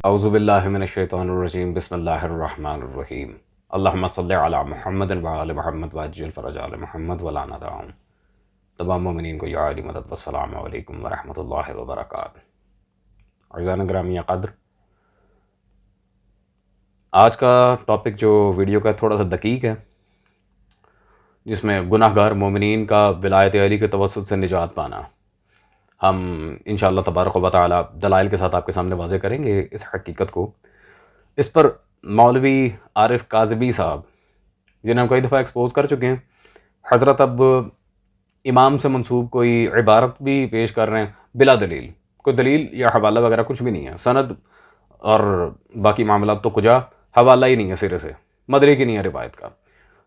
اعوذ باللہ من الشیطان الرجیم بسم اللہ الرحمن الرحیم اللہم صلی علی محمد وعلی محمد وعجل فرج آل محمد ولا ندعهم۔ تمام مومنین کو یا علی مدد والسلام علیکم ورحمۃ اللہ وبرکاتہ۔ عزیزان گرامی قدر، آج کا ٹاپک جو ویڈیو کا تھوڑا سا دقیق ہے، جس میں گناہ گار مومنین کا ولایت علی کے توسط سے نجات پانا ہم انشاءاللہ تبارک و تعالی دلائل کے ساتھ آپ کے سامنے واضح کریں گے اس حقیقت کو۔ اس پر مولوی عارف کاظمی صاحب، جنہیں ہم کئی دفعہ ایکسپوز کر چکے ہیں، حضرت اب امام سے منسوب کوئی عبارت بھی پیش کر رہے ہیں بلا دلیل، کوئی دلیل یا حوالہ وغیرہ کچھ بھی نہیں ہے، سند اور باقی معاملات تو کجا حوالہ ہی نہیں ہے، سرے سے مدرک ہی نہیں ہے روایت کا۔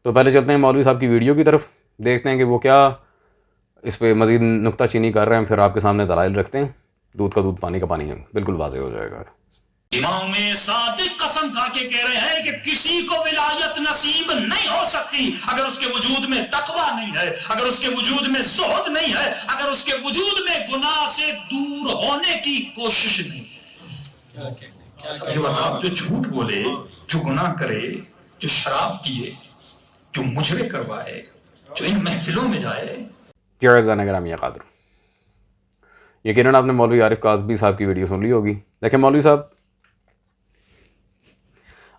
تو پہلے چلتے ہیں مولوی صاحب کی ویڈیو کی طرف، دیکھتے ہیں کہ وہ کیا اس پہ مزید نکتہ چینی کر رہے ہیں، پھر آپ کے سامنے دلائل رکھتے ہیں۔ دودھ کا دودھ پانی کا پانی ہے، بالکل واضح ہو جائے گا۔ امام صادق قسم کھا کے کہہ رہے ہیں کہ کسی کو ولایت نصیب نہیں ہو سکتی اگر اس کے وجود میں تقوی نہیں ہے، اگر اس کے وجود میں زہد نہیں ہے، اگر اس کے وجود میں گناہ سے دور ہونے کی کوشش نہیں ہے۔ یہ بتا، جو جھوٹ بولے، جو گناہ کرے، جو شراب پیے، جو مجرے کروائے، جو ان محفلوں میں جائے۔ عزیزان گرامی قادر، یقیناً آپ نے مولوی عارف کاظمی صاحب کی ویڈیو سن لی ہوگی۔ دیکھیں مولوی صاحب،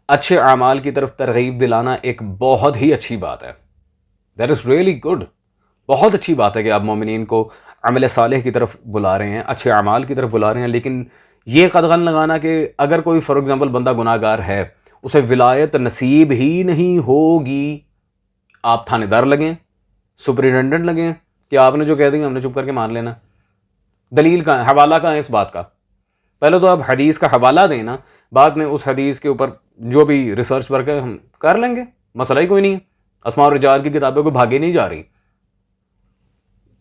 اچھے اعمال کی طرف ترغیب دلانا ایک بہت ہی اچھی بات ہے، دیٹ از ریئلی گڈ، بہت اچھی بات ہے کہ آپ مومنین کو عمل صالح کی طرف بلا رہے ہیں، اچھے اعمال کی طرف بلا رہے ہیں، لیکن یہ قدغن لگانا کہ اگر کوئی فار ایگزامپل بندہ گناہ گار ہے، اسے ولایت نصیب ہی نہیں ہوگی، آپ تھانے دار لگیں، سپرنٹینڈنٹ لگیں کہ آپ نے جو کہہ دیں ہم نے چپ کر کے مان لینا۔ دلیل کہاں ہے، حوالہ کہاں ہے اس بات کا؟ پہلے تو آپ حدیث کا حوالہ دیں نا، بعد میں اس حدیث کے اوپر جو بھی ریسرچ ورک ہے ہم کر لیں گے، مسئلہ ہی کوئی نہیں ہے۔ اسماء الرجال کی کتابیں کو بھاگے نہیں جا رہی،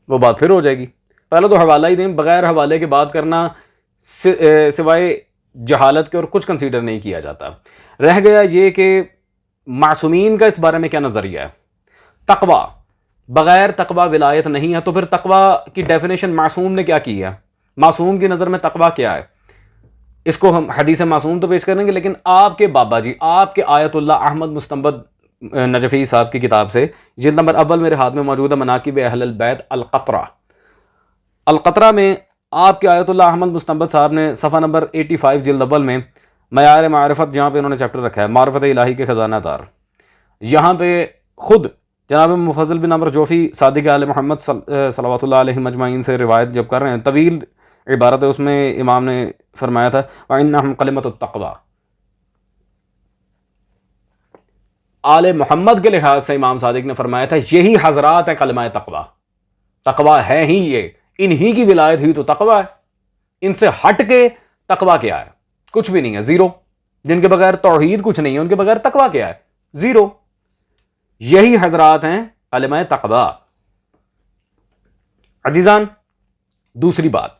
وہ بات پھر ہو جائے گی۔ پہلے تو حوالہ ہی دیں، بغیر حوالے کے بات کرنا سوائے جہالت کے اور کچھ کنسیڈر نہیں کیا جاتا۔ رہ گیا یہ کہ معصومین کا اس بارے میں کیا نظریہ ہے۔ تقوی، بغیر تقوی ولایت نہیں ہے، تو پھر تقوی کی ڈیفینیشن معصوم نے کیا کی ہے؟ معصوم کی نظر میں تقوی کیا ہے؟ اس کو ہم حدیث معصوم تو پیش کریں گے، لیکن آپ کے بابا جی، آپ کے آیت اللہ احمد مستنبت نجفی صاحب کی کتاب سے، جلد نمبر اول میرے ہاتھ میں موجود ہے، مناقب اہل البیت القطرہ۔ القطرہ میں آپ کے آیت اللہ احمد مستنبت صاحب نے صفحہ نمبر 85 جلد اول میں معیار معرفت، جہاں پہ انہوں نے چیپٹر رکھا ہے معرفت الہی کے خزانہ دار، یہاں پہ خود جناب مفضل بن عمر جوفی صادق آل محمد صلوات اللہ علیہ مجمعین سے روایت جب کر رہے ہیں، طویل عبارت ہے، اس میں امام نے فرمایا تھا وَإِنَّهُمْ قَلِمَةُ التَّقْوَى، آل محمد کے لحاظ سے امام صادق نے فرمایا تھا یہی حضرات ہیں کلمہ تقوی، تقوی ہے ہی یہ، انہی کی ولایت ہی تو تقوی ہے، ان سے ہٹ کے تقوی کیا ہے؟ کچھ بھی نہیں ہے، زیرو۔ جن کے بغیر توحید کچھ نہیں ہے، ان کے بغیر تقوی کیا ہے؟ زیرو۔ یہی حضرات ہیں کلمہ تقوی۔ عزیزان، دوسری بات،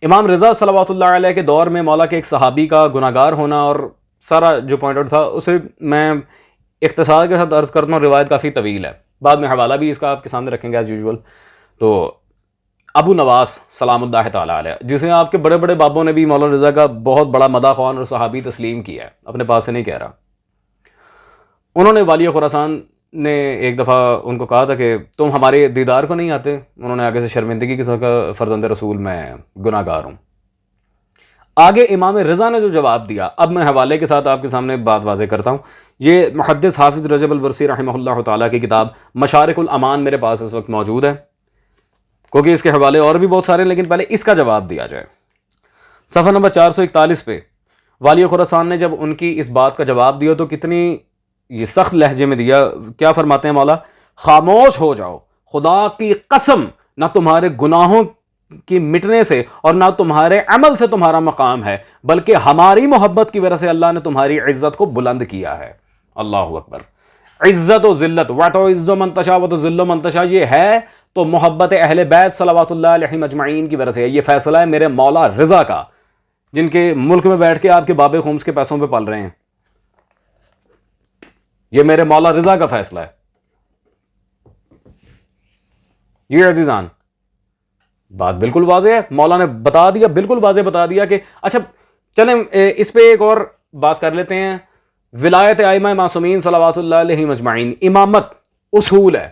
امام رضا صلوات اللہ علیہ کے دور میں مولا کے ایک صحابی کا گناہ گار ہونا، اور سارا جو پوائنٹ آؤٹ تھا اسے میں اختصار کے ساتھ عرض کرتا ہوں، روایت کافی طویل ہے، بعد میں حوالہ بھی اس کا آپ کے سامنے رکھیں گے ایز یوزول۔ تو ابو نواس سلام اللہ تعالیٰ علیہ، جسے آپ کے بڑے بڑے بابوں نے بھی مولا رضا کا بہت بڑا مداح خوان اور صحابی تسلیم کیا ہے، اپنے پاس سے نہیں کہہ رہا، انہوں نے والی خراسان نے ایک دفعہ ان کو کہا تھا کہ تم ہمارے دیدار کو نہیں آتے؟ انہوں نے آگے سے شرمندگی کے ساتھ کہا فرزند رسول میں گناہ گار ہوں۔ آگے امام رضا نے جو جواب دیا، اب میں حوالے کے ساتھ آپ کے سامنے بات واضح کرتا ہوں۔ یہ محدث حافظ رجب البرسی رحمہ اللہ تعالیٰ کی کتاب مشارق الامان میرے پاس اس وقت موجود ہے، کیونکہ اس کے حوالے اور بھی بہت سارے ہیں، لیکن پہلے اس کا جواب دیا جائے۔ صفحہ نمبر 441 پہ والی خراسان نے جب ان کی اس بات کا جواب دیا تو کتنی یہ سخت لہجے میں دیا، کیا فرماتے ہیں مولا؟ خاموش ہو جاؤ، خدا کی قسم، نہ تمہارے گناہوں کی مٹنے سے اور نہ تمہارے عمل سے تمہارا مقام ہے، بلکہ ہماری محبت کی وجہ سے اللہ نے تمہاری عزت کو بلند کیا ہے۔ اللہ اکبر۔ عزت و ذلت، وَتُعِزُّ مَن تَشَاءُ وَتُذِلُّ مَن تَشَاء، یہ ہے تو محبت اہل بیت صلوات اللہ علیہ مجمعین کی وجہ سے ہے۔ یہ فیصلہ ہے میرے مولا رضا کا، جن کے ملک میں بیٹھ کے آپ کے باب خمس کے پیسوں پہ پل رہے ہیں، یہ میرے مولا رضا کا فیصلہ ہے۔ جی عزیزان، بات بالکل واضح ہے، مولا نے بتا دیا، بالکل واضح بتا دیا کہ اچھا چلیں اس پہ ایک اور بات کر لیتے ہیں. ولایت ائمہ معصومین صلوات اللہ علیہ مجمعین، امامت اصول ہے،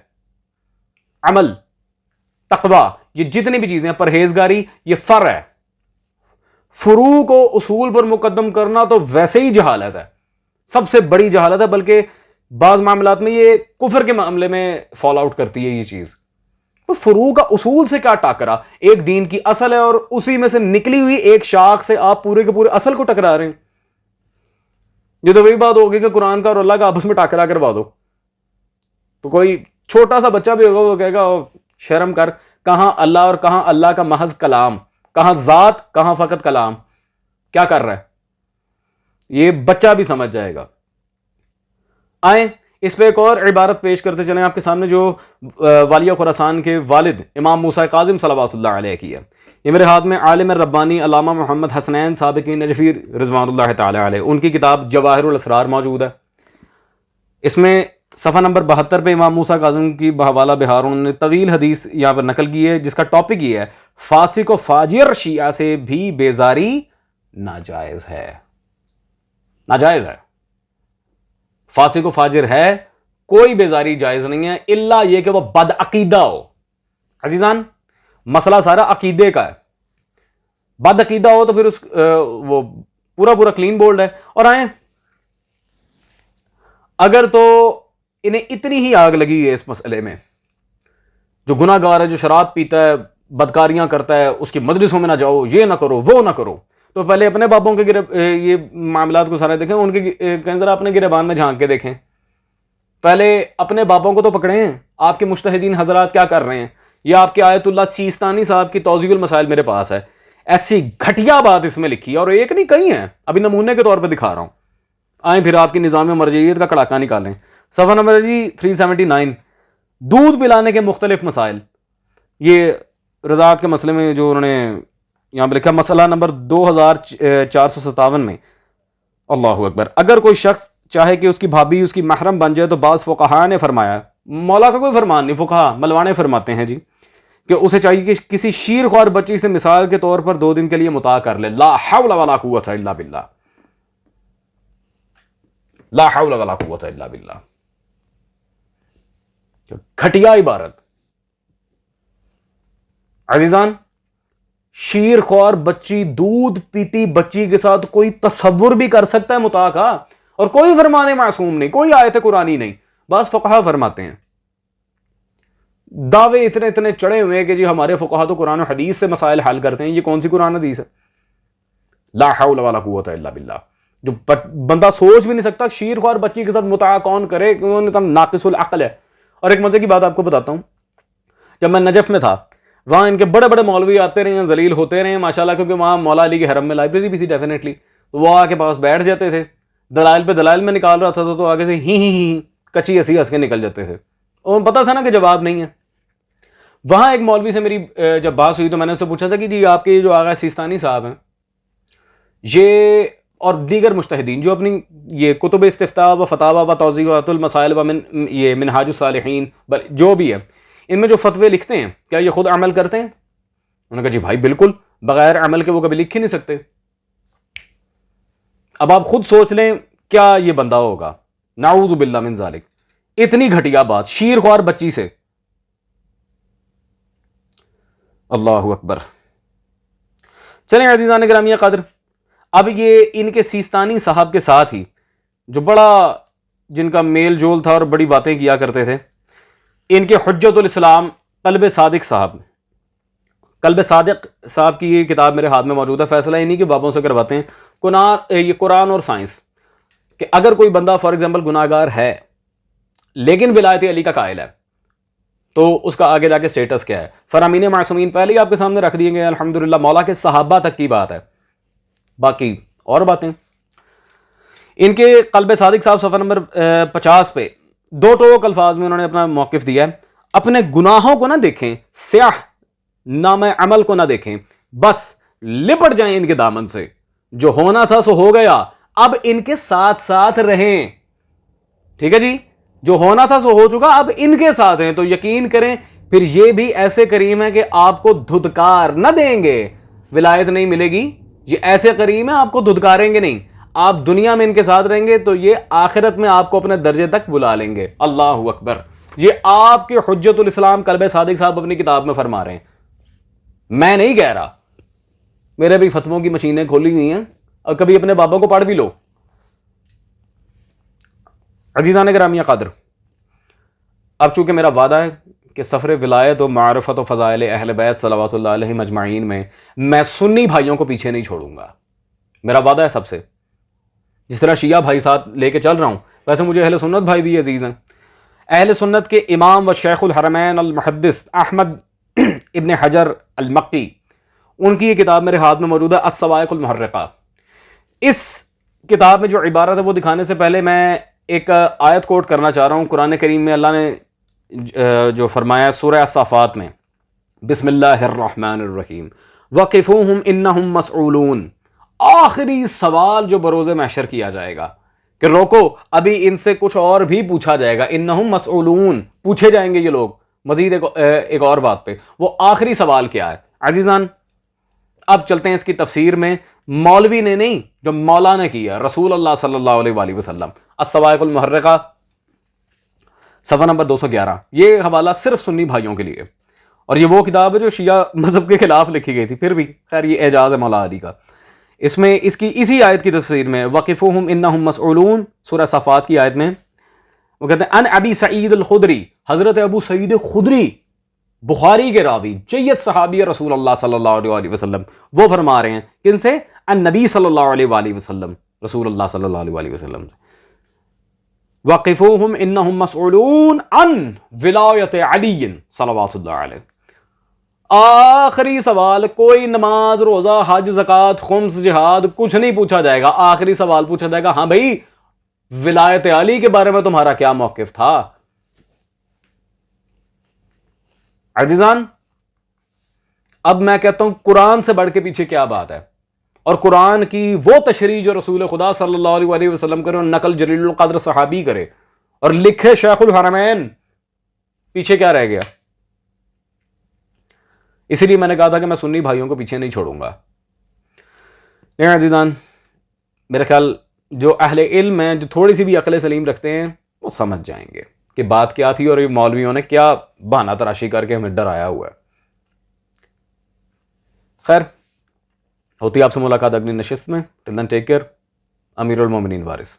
عمل، تقوی، یہ جتنی بھی چیزیں ہیں، پرہیزگاری، یہ فرع ہے. فروع کو اصول پر مقدم کرنا تو ویسے ہی جہالت ہے، سب سے بڑی جہالت ہے، بلکہ بعض معاملات میں یہ کفر کے معاملے میں فال آؤٹ کرتی ہے یہ چیز. تو فروع کا اصول سے کیا ٹاکرا؟ ایک دین کی اصل ہے اور اسی میں سے نکلی ہوئی ایک شاخ سے آپ پورے کے پورے اصل کو ٹکرا رہے ہیں. یہ تو وہی بات ہوگی کہ قرآن کا اور اللہ کا آپس میں ٹاکرا کروا دو. تو کوئی چھوٹا سا بچہ بھی ہوگا وہ کہے گا شرم کر، کہاں اللہ اور کہاں اللہ کا محض کلام، کہاں ذات کہاں فقط کلام، کیا کر رہا ہے؟ یہ بچہ بھی سمجھ جائے گا. آئیں اس پہ ایک اور عبارت پیش کرتے چلیں آپ کے سامنے، جو والیہ خراسان کے والد امام موسیٰ کاظم صلوات اللہ علیہ کی ہے. یہ میرے ہاتھ میں عالم ربانی علامہ محمد حسنین سابقی نجفی رضوان اللہ تعالی علیہ، ان کی کتاب جواہر الاسرار موجود ہے. اس میں صفحہ نمبر 72 پہ امام موسیٰ کاظم کی بحوالہ بہار انہوں نے طویل حدیث یہاں پر نقل کی ہے، جس کا ٹاپک یہ ہے فاسق و فاجر شیعہ سے بھی بیزاری ناجائز ہے. ناجائز ہے، فاسق و فاجر ہے، کوئی بیزاری جائز نہیں ہے، الا یہ کہ وہ بد عقیدہ ہو. عزیزان مسئلہ سارا عقیدے کا ہے. بد عقیدہ ہو تو پھر وہ پورا کلین بولڈ ہے. اور آئیں اگر تو انہیں اتنی ہی آگ لگی ہے اس مسئلے میں، جو گناہ گار ہے، جو شراب پیتا ہے، بدکاریاں کرتا ہے، اس کی مجلسوں میں نہ جاؤ، یہ نہ کرو، وہ نہ کرو، تو پہلے اپنے باپوں کے یہ معاملات کو سارے دیکھیں، ان کے کہیں ذرا اپنے گریبان میں جھانک کے دیکھیں. پہلے اپنے باپوں کو تو پکڑیں، آپ کے مجتہدین حضرات کیا کر رہے ہیں. یہ آپ کے آیت اللہ سیستانی صاحب کی توضیح المسائل میرے پاس ہے، ایسی گھٹیا بات اس میں لکھی ہے، اور ایک نہیں کئی ہیں، ابھی نمونے کے طور پہ دکھا رہا ہوں. آئیں پھر آپ کی نظام مرجعیت کا کڑاکا نکالیں. صفحہ نمبر 379، دودھ پلانے کے مختلف مسائل. یہ رضاعت کے مسئلے میں جو انہوں نے یہاں پہ لکھا، مسئلہ نمبر 2457 میں. اللہ اکبر. اگر کوئی شخص چاہے کہ اس کی بھابھی اس کی محرم بن جائے تو بعض فقہاء نے فرمایا، مولا کا کوئی فرمان نہیں، فقہاء ملوانے فرماتے ہیں جی، کہ اسے چاہیے کہ کسی شیر خوار بچی سے مثال کے طور پر 2 دن کے لیے متاع کر لے. لا حول ولا قوت الا باللہ، لا حول ولا قوت الا باللہ. گھٹیا عبارت. عزیزان شیر خوار بچی، دودھ پیتی بچی کے ساتھ کوئی تصور بھی کر سکتا ہے متاع کا؟ اور کوئی فرمان معصوم نہیں، کوئی آیت قرآنی نہیں. بعض فقہا فرماتے ہیں، دعوے اتنے چڑھے ہوئے کہ جی ہمارے فقہا تو قرآن و حدیث سے مسائل حل کرتے ہیں. یہ کون سی قرآن حدیث ہے؟ لا حول ولا قوت الا باللہ. جو بندہ سوچ بھی نہیں سکتا شیر خوار بچی کے ساتھ متاع کون کرے، ناقص العقل ہے. اور ایک مزے کی بات آپ کو بتاتا ہوں، جب میں نجف میں تھا وہاں ان کے بڑے بڑے مولوی آتے رہے ہیں، ذلیل ہوتے رہے ہیں ماشاءاللہ، کیونکہ وہاں مولا علی کے حرم میں لائبریری بھی تھی ڈیفینیٹلی. تو وہ آ کے پاس بیٹھ جاتے تھے، دلائل پہ دلائل میں نکال رہا تھا تو آگے سے ہی کچی ہنسی ہنس کے نکل جاتے تھے. اور پتا تھا نا کہ جواب نہیں ہے. وہاں ایک مولوی سے میری جب بات ہوئی تو میں نے اس سے پوچھا تھا کہ جی آپ کے جو آغا سیستانی صاحب ہیں یہ اور دیگر مجتہدین جو اپنی یہ کتب استفتاء و فتاوی و توضیحات المسائل و یہ منہاج الصالحین جو بھی ہے، ان میں جو فتوے لکھتے ہیں کیا یہ خود عمل کرتے ہیں؟ انہوں نے کہا جی بھائی بالکل، بغیر عمل کے وہ کبھی لکھ ہی نہیں سکتے. اب آپ خود سوچ لیں کیا یہ بندہ ہوگا. نعوذ باللہ من ذالک. اتنی گھٹیا بات شیر خوار بچی سے. اللہ اکبر. چلیں عزیزان گرامی قدر، اب یہ ان کے سیستانی صاحب کے ساتھ ہی جو بڑا جن کا میل جول تھا اور بڑی باتیں کیا کرتے تھے، ان کے حجت الاسلام قلب صادق صاحب، قلب صادق صاحب کی یہ کتاب میرے ہاتھ میں موجود ہے. فیصلہ انہی کے بابوں سے کرواتے ہیں، یہ قرآن اور سائنس، کہ اگر کوئی بندہ فار ایگزامپل گناہ گار ہے لیکن ولایت علی کا قائل ہے تو اس کا آگے جا کے سٹیٹس کیا ہے. فرامین معصومین پہلے ہی آپ کے سامنے رکھ دیے گئے، الحمدللہ مولا کے صحابہ تک کی بات ہے. باقی اور باتیں ان کے قلب صادق صاحب صفحہ نمبر 50 پہ 2 ٹوک الفاظ میں انہوں نے اپنا موقف دیا ہے. اپنے گناہوں کو نہ دیکھیں، سیاہ نام عمل کو نہ دیکھیں، بس لپٹ جائیں ان کے دامن سے. جو ہونا تھا سو ہو گیا، اب ان کے ساتھ ساتھ رہیں. ٹھیک ہے جی، جو ہونا تھا سو ہو چکا، اب ان کے ساتھ ہیں. تو یقین کریں پھر یہ بھی ایسے کریم ہے کہ آپ کو دھدکار نہ دیں گے. ولایت نہیں ملے گی یہ ایسے قریب ہیں آپ کو دھدکاریں گے نہیں. آپ دنیا میں ان کے ساتھ رہیں گے تو یہ آخرت میں آپ کو اپنے درجے تک بلا لیں گے. اللہ اکبر. یہ آپ کے حجت الاسلام قلب صادق صاحب اپنی کتاب میں فرما رہے ہیں, میں نہیں کہہ رہا. میرے بھی فتووں کی مشینیں کھولی ہوئی ہیں, اور کبھی اپنے بابا کو پڑھ بھی لو. عزیزان گرامی قدر, اب چونکہ میرا وعدہ ہے کہ سفر ولایت و معرفت و فضائل اہل بیت صلوات اللہ علیہم اجمعین میں سنی بھائیوں کو پیچھے نہیں چھوڑوں گا. میرا وعدہ ہے سب سے. جس طرح شیعہ بھائی ساتھ لے کے چل رہا ہوں, ویسے مجھے اہل سنت بھائی بھی عزیز ہیں. اہل سنت کے امام و شیخ الحرمین المحدث احمد ابن حجر المکی, ان کی یہ کتاب میرے ہاتھ میں موجود ہے, الصواعق المحرقہ. اس کتاب میں جو عبارت ہے وہ دکھانے سے پہلے میں ایک آیت کوٹ کرنا چاہ رہا ہوں. قرآن کریم میں اللہ نے جو فرمایا سورہ الصافات میں, بسم اللہ الرحمن الرحیم, وقفوہم انہم مسئولون. آخری سوال جو بروز محشر کیا جائے گا کہ روکو, ابھی ان سے کچھ اور بھی پوچھا جائے گا. انہم مسئولون, پوچھے جائیں گے یہ لوگ. مزید ایک اور بات پہ, وہ آخری سوال کیا ہے. عزیزان اب چلتے ہیں اس کی تفسیر میں. مولوی نے نہیں, جو مولا نے کیا, رسول اللہ صلی اللہ علیہ وآلہ وسلم. الصواعق المحرقہ صفحہ نمبر 211. یہ حوالہ صرف سنی بھائیوں کے لیے, اور یہ وہ کتاب ہے جو شیعہ مذہب کے خلاف لکھی گئی تھی. پھر بھی خیر یہ اعجاز ہے مولا علی کا. اس میں اس کی اسی آیت کی تفسیر میں وقفوہم انہم مسئولون سورہ صفات کی آیت میں وہ کہتے ہیں ان ابی سعید الخدری, حضرت ابو سعید خدری بخاری کے راوی جید صحابی رسول اللہ صلی اللہ علیہ وآلہ وسلم, وہ فرما رہے ہیں کن سے, ان نبی صلی اللہ علیہ وآلہ وسلم, رسول اللہ صلی اللہ علیہ وآلہ وسلم سے. وقفوہم انہم مسئولون عن ولایت علی صلوات اللہ علیہ. آخری سوال, کوئی نماز روزہ حج زکوٰۃ خمس جہاد کچھ نہیں پوچھا جائے گا. آخری سوال پوچھا جائے گا, ہاں بھائی ولایت علی کے بارے میں تمہارا کیا موقف تھا. عزیزان اب میں کہتا ہوں قرآن سے بڑھ کے پیچھے کیا بات ہے, اور قرآن کی وہ تشریح جو رسول خدا صلی اللہ علیہ وآلہ وسلم کرے, اور نقل جلیل القدر صحابی کرے, اور لکھے شیخ الحرمین, پیچھے کیا رہ گیا. اسی لیے میں نے کہا تھا کہ میں سنی بھائیوں کو پیچھے نہیں چھوڑوں گا. لیکن عزیزان میرے خیال جو اہل علم ہیں, جو تھوڑی سی بھی عقل سلیم رکھتے ہیں, وہ سمجھ جائیں گے کہ بات کیا تھی, اور یہ مولویوں نے کیا بہانہ تراشی کر کے ہمیں ڈرایا ہوا ہے. خیر ہوتی آپ سے ملاقات اگلی نشست میں. ٹل دین ٹیک کیئر. امیر المومنین وارث.